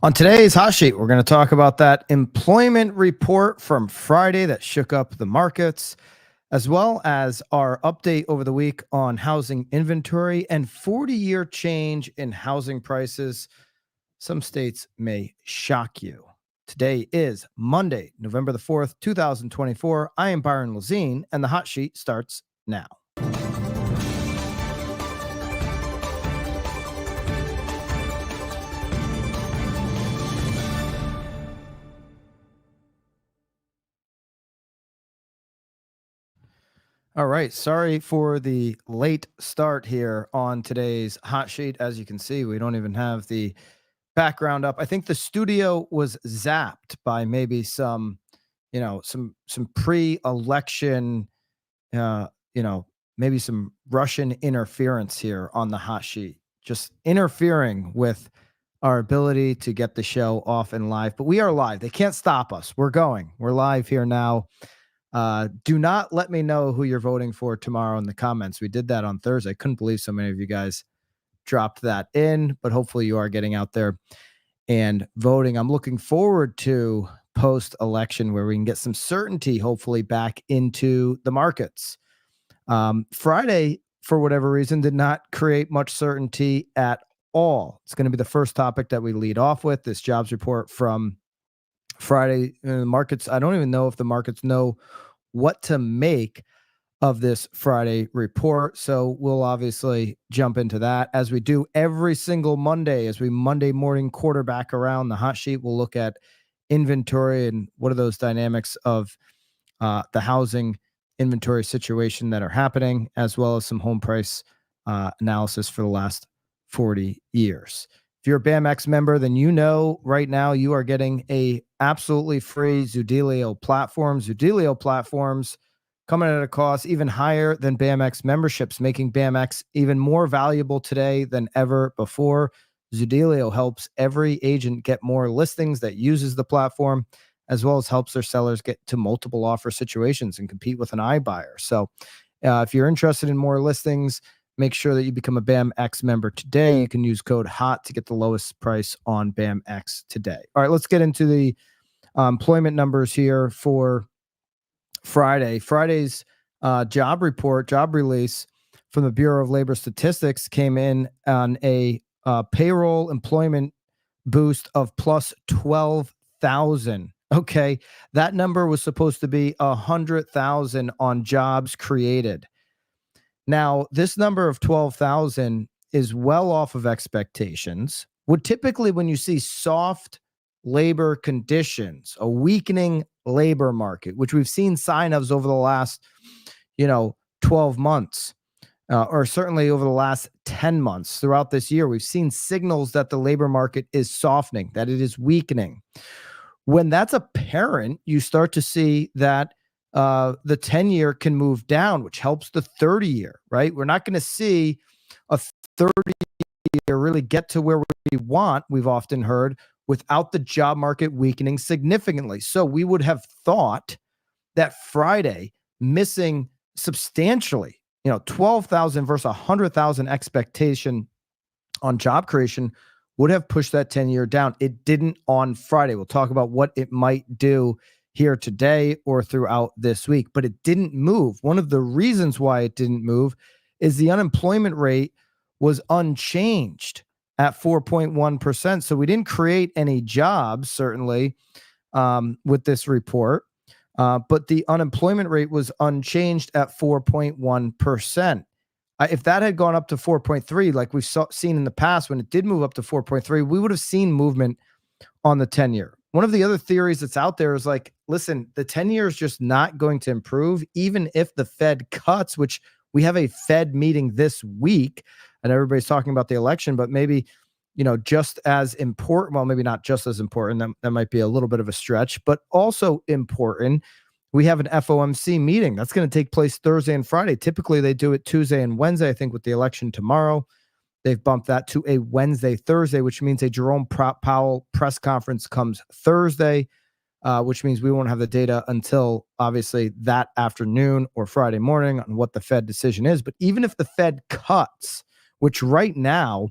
On today's hot sheet, we're going to talk about that employment report from Friday that shook up the markets, as well as our update over the week on housing inventory and 40-year change in housing prices. Some states may shock you. Today is Monday, November the 4th, 2024. I am Byron Lazine, and the hot sheet starts now. All right. Sorry for the late start here on today's hot sheet. As you can see, we don't even have the background up. I think the studio was zapped by maybe some, some pre-election, uh, you know, maybe some Russian interference here on the hot sheet, just interfering with our ability to get the show off and live. But we are live. They can't stop us. We're going. We're live here now. Do not let me know who you're voting for tomorrow in the comments. We did that on Thursday. I couldn't believe so many of you guys dropped that in, but hopefully you are getting out there and voting. I'm looking forward to post-election where we can get some certainty, hopefully, back into the markets. Friday, for whatever reason, did not create much certainty at all. It's going to be the first topic that we lead off with, this jobs report from Friday. The markets, I don't even know if the markets know what to make of this Friday report. So we'll obviously jump into that as we do every single Monday. As we Monday morning quarterback around the hot sheet, we'll look at inventory and what are those dynamics of the housing inventory situation that are happening, as well as some home price analysis for the last 40 years. If you're a BAMX member, then you know right now you are getting a absolutely free Zudilio platform. Zudilio platforms coming at a cost even higher than BAMX memberships, making BAMX even more valuable today than ever before. Zudilio helps every agent get more listings that uses the platform, as well as helps their sellers get to multiple offer situations and compete with an iBuyer. So if you're interested in more listings, make sure that you become a BAMX member today. You can use code HOT to get the lowest price on BAMX today. All right, let's get into the employment numbers here for Friday. Friday's job report, job release from the Bureau of Labor Statistics came in on a payroll employment boost of plus 12,000. Okay, that number was supposed to be 100,000 on jobs created. Now, this number of 12,000 is well off of expectations. Would typically, when you see soft labor conditions, a weakening labor market, which we've seen sign of over the last, 12 months, or certainly over the last 10 months throughout this year, we've seen signals that the labor market is softening, that it is weakening. When that's apparent, you start to see that the 10-year can move down, which helps the 30-year, right? We're not going to see a 30-year really get to where we want, we've often heard, without the job market weakening significantly. So we would have thought that Friday missing substantially, 12,000 versus 100,000 expectation on job creation would have pushed that 10-year down. It didn't on Friday. We'll talk about what it might do here today or throughout this week, but it didn't move. One of the reasons why it didn't move is the unemployment rate was unchanged at 4.1%. So we didn't create any jobs, certainly, with this report, but the unemployment rate was unchanged at 4.1%. If that had gone up to 4.3, like we've seen in the past, when it did move up to 4.3, we would have seen movement on the 10-year. One of the other theories that's out there is like, listen, the 10-year is just not going to improve, even if the Fed cuts, which we have a Fed meeting this week, and everybody's talking about the election, but maybe, just as important, well, maybe not just as important, that might be a little bit of a stretch, but also important. We have an FOMC meeting that's going to take place Thursday and Friday. Typically, they do it Tuesday and Wednesday. I think with the election tomorrow, they've bumped that to a Wednesday, Thursday, which means a Jerome Powell press conference comes Thursday, which means we won't have the data until obviously that afternoon or Friday morning on what the Fed decision is. But even if the Fed cuts, which right now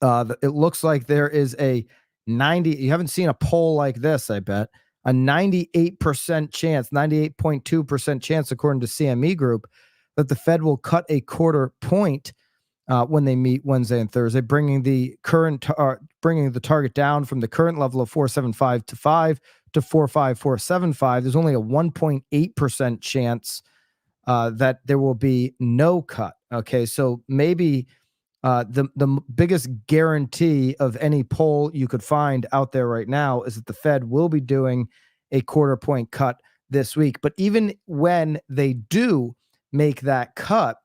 it looks like there is a You haven't seen a poll like this, I bet. A 98% chance, 98.2% chance, according to CME Group, that the Fed will cut a quarter point when they meet Wednesday and Thursday, bringing the target down from the current level of 475 to 5 to 45475. There's only a 1.8% chance that there will be no cut. Okay, so maybe the biggest guarantee of any poll you could find out there right now is that the Fed will be doing a quarter point cut this week. But even when they do make that cut,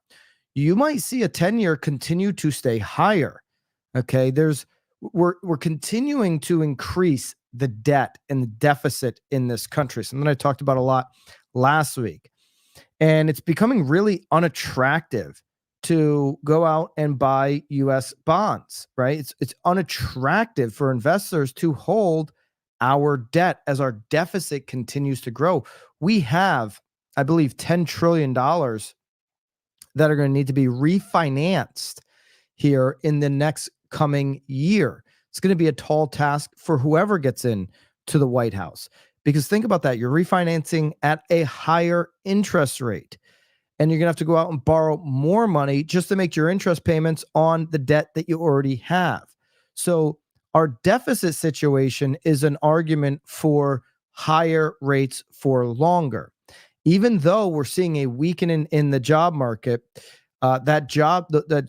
you might see a 10-year continue to stay higher. Okay, we're continuing to increase the debt and the deficit in this country. Something I talked about a lot last week. And it's becoming really unattractive to go out and buy US bonds, right? It's unattractive for investors to hold our debt as our deficit continues to grow. We have, I believe, $10 trillion that are going to need to be refinanced here in the next coming year. It's going to be a tall task for whoever gets in to the White House. Because think about that. You're refinancing at a higher interest rate. And you're going to have to go out and borrow more money just to make your interest payments on the debt that you already have. So our deficit situation is an argument for higher rates for longer. Even though we're seeing a weakening in the job market, that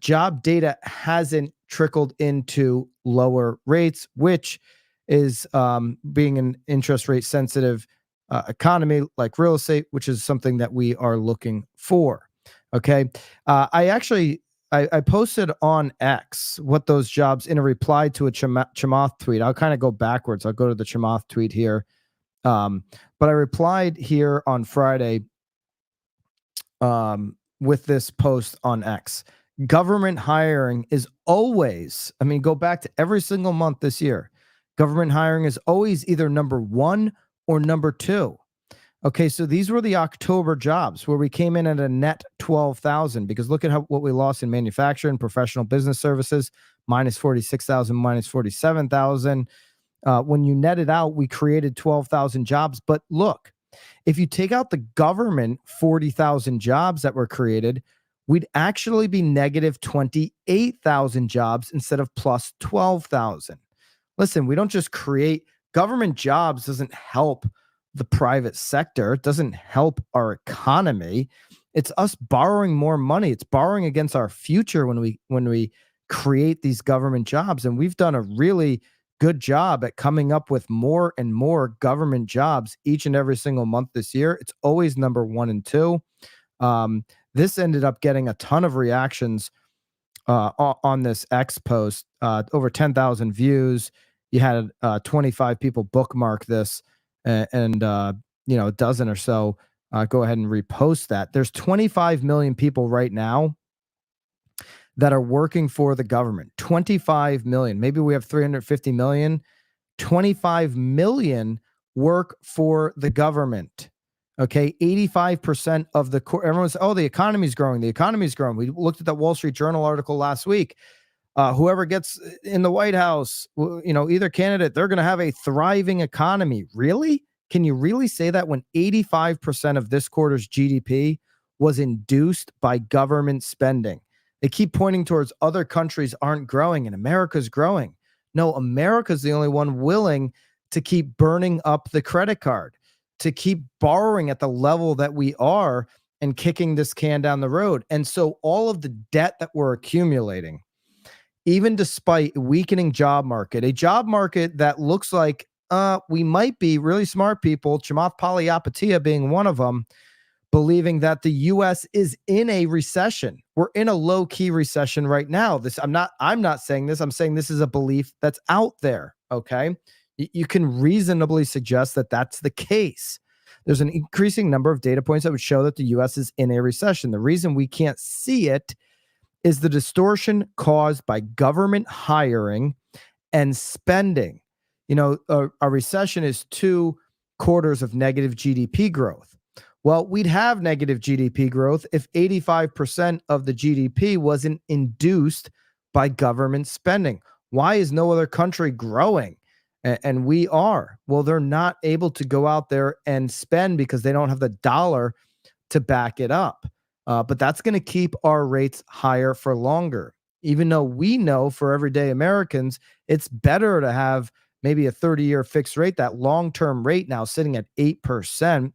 job data hasn't trickled into lower rates, which is being an interest rate sensitive economy like real estate, which is something that we are looking for. Okay. I posted on X what those jobs in a reply to a Chamath tweet. I'll kind of go backwards. I'll go to the Chamath tweet here. But I replied here on Friday with this post on X. Government hiring is always, go back to every single month this year. Government hiring is always either number one or number two. Okay, so these were the October jobs where we came in at a net 12,000, because look at what we lost in manufacturing, professional business services, minus 46,000, minus 47,000. When you net it out, we created 12,000 jobs. But look, if you take out the government 40,000 jobs that were created, we'd actually be negative 28,000 jobs instead of plus 12,000. Listen, we don't just create government jobs. Doesn't help the private sector. It doesn't help our economy. It's us borrowing more money. It's borrowing against our future when we create these government jobs. And we've done a really good job at coming up with more and more government jobs each and every single month this year. It's always number one and two. This ended up getting a ton of reactions on this X post, over 10,000 views. You had 25 people bookmark this, and a dozen or so go ahead and repost that. There's 25 million people right now that are working for the government. 25 million. Maybe we have 350 million. 25 million work for the government. Okay, 85% of everyone says, the economy's growing. The economy's growing. We looked at that Wall Street Journal article last week. Whoever gets in the White House, either candidate, they're going to have a thriving economy. Really? Can you really say that when 85% of this quarter's GDP was induced by government spending? They keep pointing towards other countries aren't growing and America's growing. No, America's the only one willing to keep burning up the credit card, to keep borrowing at the level that we are and kicking this can down the road. And so all of the debt that we're accumulating, even despite a weakening job market, a job market that looks like we might be really smart people, Chamath Palihapitiya being one of them, believing that the U.S. is in a recession. We're in a low-key recession right now. I'm not saying this. I'm saying this is a belief that's out there, okay? You can reasonably suggest that that's the case. There's an increasing number of data points that would show that the U.S. is in a recession. The reason we can't see it is the distortion caused by government hiring and spending. A recession is 2 quarters of negative GDP growth. Well, we'd have negative GDP growth if 85% of the GDP wasn't induced by government spending. Why is no other country growing? And we are. Well, they're not able to go out there and spend because they don't have the dollar to back it up. But that's going to keep our rates higher for longer. Even though we know for everyday Americans, it's better to have maybe a 30-year fixed rate. That long-term rate now sitting at 8%,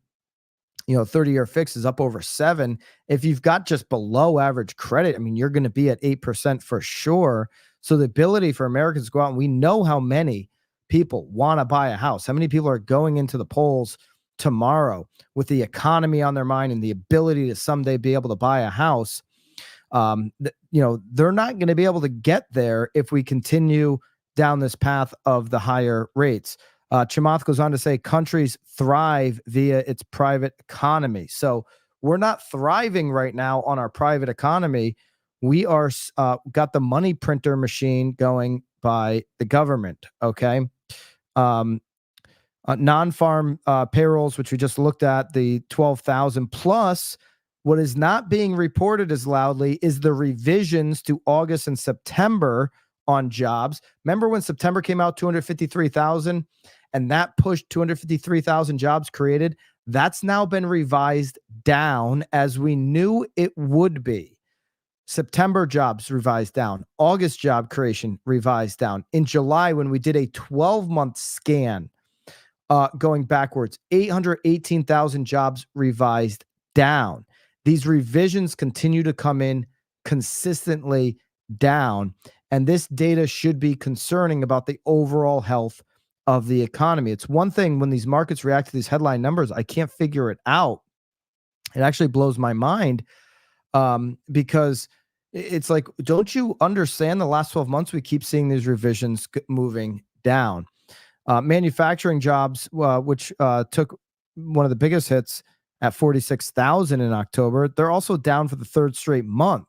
30-year fix is up over 7. If you've got just below average credit, I mean, you're going to be at 8% for sure. So the ability for Americans to go out, and we know how many people want to buy a house. How many people are going into the polls tomorrow with the economy on their mind and the ability to someday be able to buy a house? They're not going to be able to get there if we continue down this path of the higher rates. Chamath goes on to say countries thrive via its private economy. So we're not thriving right now on our private economy. We are got the money printer machine going by the government. Okay. Um, Non-farm payrolls, which we just looked at, the 12,000 plus. What is not being reported as loudly is the revisions to August and September on jobs. Remember when September came out, 253,000, and that pushed 253,000 jobs created? That's now been revised down as we knew it would be. September jobs revised down, August job creation revised down. In July, when we did a 12-month scan, going backwards, 818,000 jobs revised down. These revisions continue to come in consistently down. And this data should be concerning about the overall health of the economy. It's one thing when these markets react to these headline numbers, I can't figure it out. It actually blows my mind because it's like, don't you understand the last 12 months we keep seeing these revisions moving down? Manufacturing jobs, which took one of the biggest hits at 46,000 in October, they're also down for the third straight month.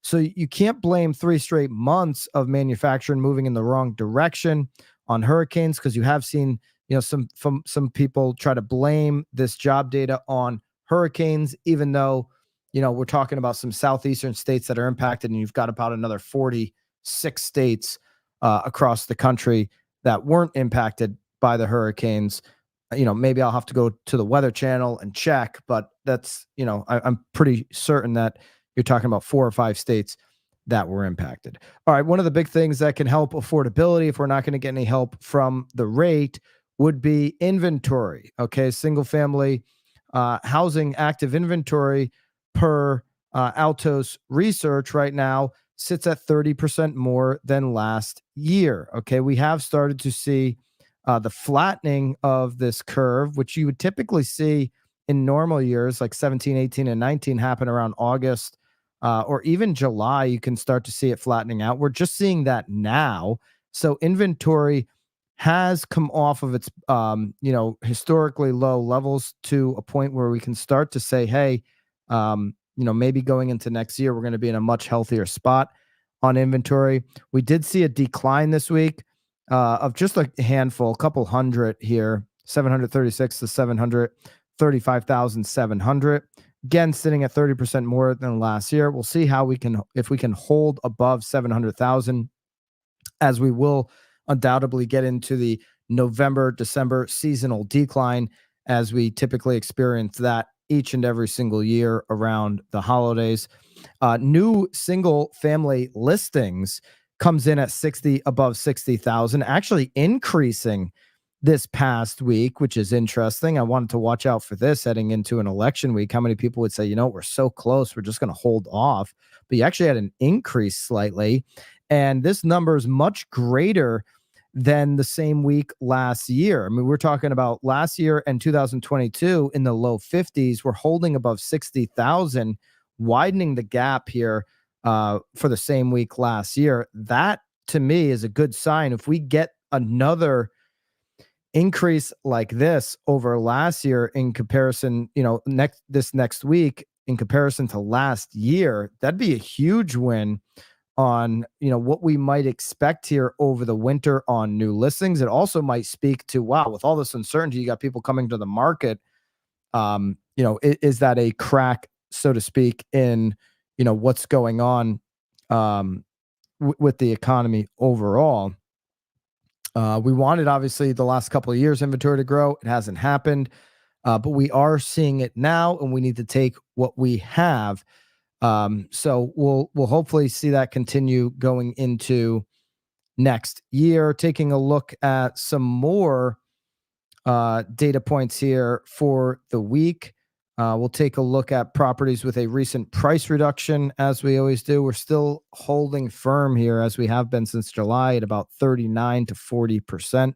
So you can't blame 3 straight months of manufacturing moving in the wrong direction on hurricanes, because you have seen some people try to blame this job data on hurricanes, even though we're talking about some southeastern states that are impacted, and you've got about another 46 states across the country that weren't impacted by the hurricanes. Maybe I'll have to go to the Weather Channel and check, but that's, I'm pretty certain that you're talking about 4 or 5 states that were impacted. All right. One of the big things that can help affordability, if we're not going to get any help from the rate, would be inventory. Okay. Single family housing active inventory per Altos research right now sits at 30% more than last year. Okay. We have started to see the flattening of this curve, which you would typically see in normal years like 17, 18, and 19 happen around August or even July. You can start to see it flattening out. We're just seeing that now. So inventory has come off of its historically low levels to a point where we can start to say, hey, maybe going into next year, we're going to be in a much healthier spot on inventory. We did see a decline this week of just a handful, a couple hundred here, 736 to 735,700. Again, sitting at 30% more than last year. We'll see if we can hold above 700,000, as we will undoubtedly get into the November, December seasonal decline, as we typically experience that each and every single year around the holidays. New single family listings comes in at above 60,000, actually increasing this past week, which is interesting. I wanted to watch out for this heading into an election week. How many people would say, we're so close, we're just going to hold off? But you actually had an increase slightly. And this number is much greater than the same week last year. I mean, we're talking about last year and 2022 in the low 50s. We're holding above 60,000, widening the gap here for the same week last year. That, to me, is a good sign. If we get another increase like this over last year in comparison, next week in comparison to last year, that'd be a huge win on what we might expect here over the winter on new listings. It also might speak to, wow, with all this uncertainty, you got people coming to the market. Is that a crack, so to speak, in what's going on with the economy overall? We wanted, obviously, the last couple of years inventory to grow. It hasn't happened, but we are seeing it now, and we need to take what we have. So we'll hopefully see that continue going into next year. Taking a look at some more data points here for the week. We'll take a look at properties with a recent price reduction, as we always do. We're still holding firm here, as we have been since July, at about 39 to 40%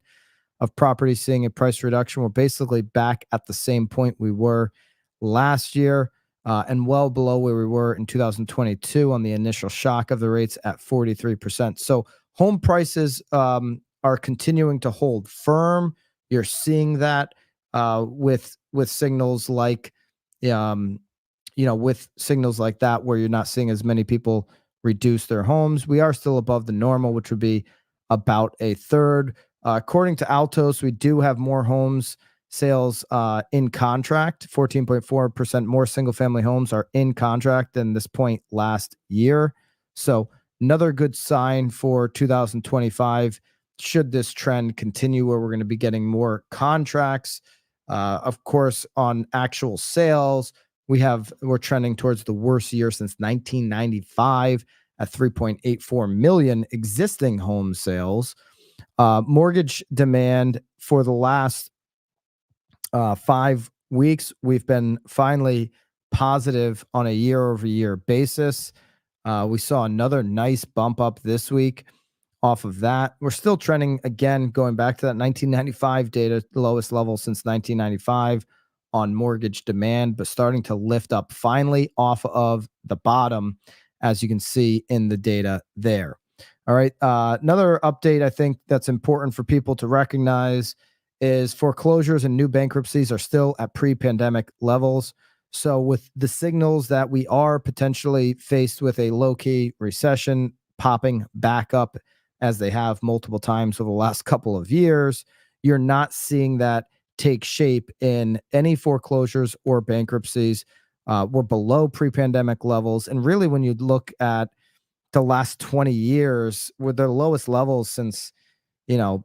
of properties seeing a price reduction. We're basically back at the same point we were last year, and well below where we were in 2022 on the initial shock of the rates at 43%. So home prices are continuing to hold firm. You're seeing that with signals like, um, with signals like that, where you're not seeing as many people reduce their homes. We are still above the normal, which would be about a third. According to Altos, we do have more homes sales in contract. 14.4% more single family homes are in contract than this point last year. So another good sign for 2025, should this trend continue, where we're going to be getting more contracts. Of course, on actual sales, we're trending towards the worst year since 1995 at 3.84 million existing home sales. Mortgage demand for the last 5 weeks, we've been finally positive on a year-over-year basis. We saw another nice bump up this week off of that. We're still trending, again, going back to that 1995 data, the lowest level since 1995 on mortgage demand, but starting to lift up finally off of the bottom, as you can see in the data there. All right. Another update I think that's important for people to recognize is foreclosures and new bankruptcies are still at pre-pandemic levels. So with the signals that we are potentially faced with a low-key recession popping back up, as they have multiple times over the last couple of years, you're not seeing that take shape in any foreclosures or bankruptcies. We're below pre-pandemic levels. And really, when you look at the last 20 years, were their lowest levels since, you know,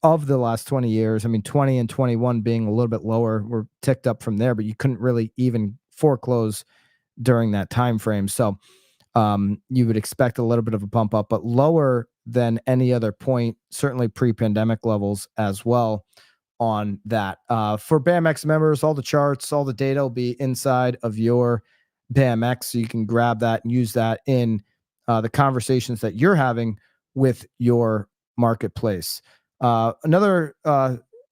of the last 20 years. I mean, 20 and 21 being a little bit lower, were ticked up from there, but you couldn't really even foreclose during that time frame. So you would expect a little bit of a bump up, but lower than any other point, certainly pre-pandemic levels as well on that. For BAMX members, all the charts, all the data will be inside of your BAMX, so you can grab that and use that in the conversations that you're having with your marketplace. Another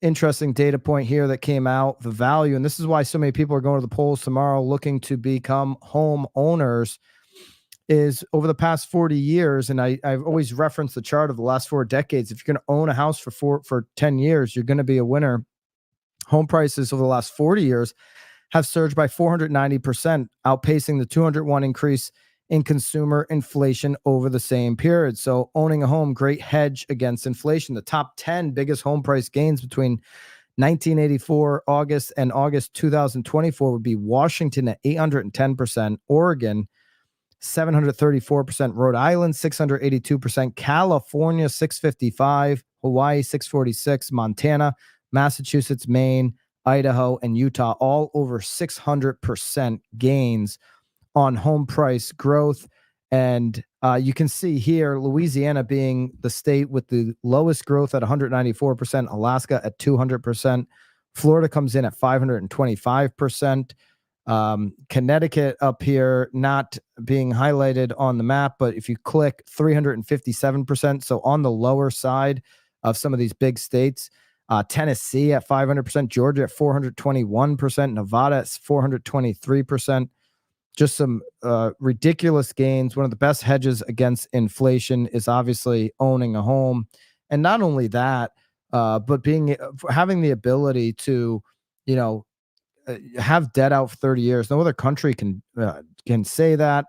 interesting data point here that came out, the value, and this is why so many people are going to the polls tomorrow looking to become home owners, is over the past 40 years, and I've always referenced the chart of the last 4 decades. If you're going to own a house for 10 years, you're going to be a winner. Home prices over the last 40 years have surged by 490%, outpacing the 201 increase in consumer inflation over the same period. So owning a home, great hedge against inflation. The top 10 biggest home price gains between 1984 August and August 2024 would be Washington at 810%, Oregon 734%, Rhode Island 682%, California 655, Hawaii 646, Montana, Massachusetts, Maine, Idaho, and Utah all over 600% gains on home price growth. And you can see here Louisiana being the state with the lowest growth at 194%, Alaska at 200%, Florida comes in at 525%. Connecticut up here not being highlighted on the map, but if you click, 357%, so on the lower side of some of these big states. Tennessee at 500%, Georgia at 421%, Nevada at 423%. Just some ridiculous gains. One of the best hedges against inflation is obviously owning a home, and not only that, but having the ability to, you know, have debt out for 30 years. No other country can say that,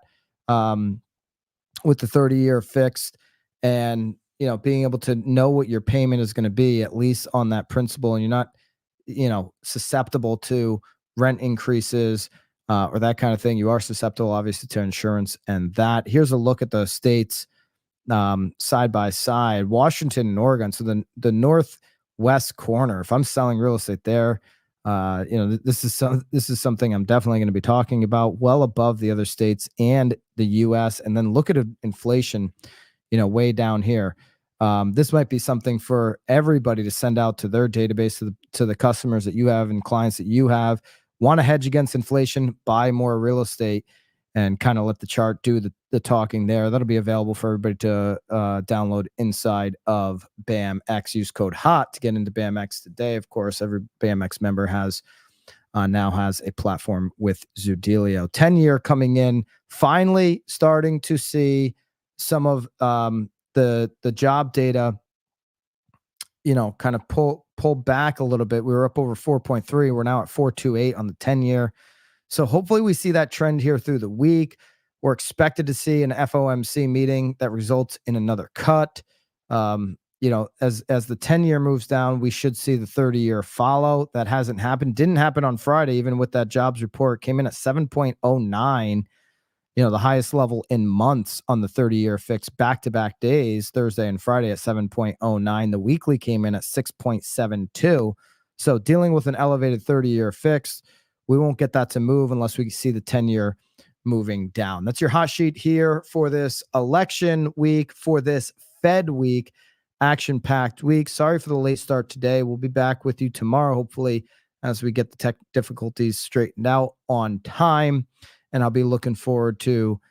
with the 30-year fixed, and being able to know what your payment is going to be, at least on that principal, and you're not susceptible to rent increases or that kind of thing. You are susceptible, obviously, to insurance. And that, here's a look at the states side by side, Washington and Oregon. So the northwest corner. If I'm selling real estate there, this is something I'm definitely going to be talking about. Well above the other states and the U.S. And then look at inflation, way down here. This might be something for everybody to send out to their database, to the customers that you have and clients that you have. Want to hedge against inflation, buy more real estate, and kind of let the chart do the talking there. That'll be available for everybody to download inside of BAMX. Use code HOT to get into BAMX today. Of course, every BAMX member now has a platform with Zudelio. 10-year coming in, finally starting to see some of the job data, kind of pull back a little bit. We were up over 4.3. We're now at 4.28 on the 10-year. So hopefully we see that trend here through the week. We're expected to see an FOMC meeting that results in another cut. As the 10-year moves down, we should see the 30-year follow. That hasn't happened. Didn't happen on Friday, even with that jobs report. Came in at 7.09. The highest level in months on the 30-year fix, back-to-back days, Thursday and Friday at 7.09. The weekly came in at 6.72. So dealing with an elevated 30-year fix, we won't get that to move unless we see the 10-year moving down. That's your hot sheet here for this election week, for this Fed week, action-packed week. Sorry for the late start today. We'll be back with you tomorrow, hopefully, as we get the tech difficulties straightened out on time. And I'll be looking forward to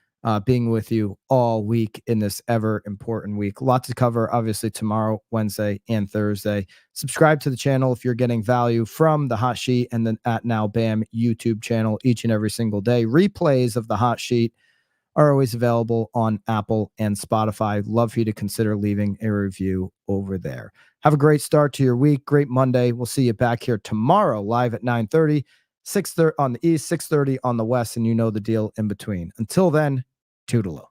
being with you all week in this ever important week. Lots to cover, obviously, tomorrow, Wednesday, and Thursday. Subscribe to the channel if you're getting value from the hot sheet and then at Now Bam YouTube channel each and every single day. Replays of the hot sheet are always available on Apple and Spotify. Love for you to consider leaving a review over there. Have a great start to your week. Great Monday. We'll see you back here tomorrow live at 9:30. 6:30 on the east, 6:30 on the west, and you know the deal in between. Until then, toodaloo.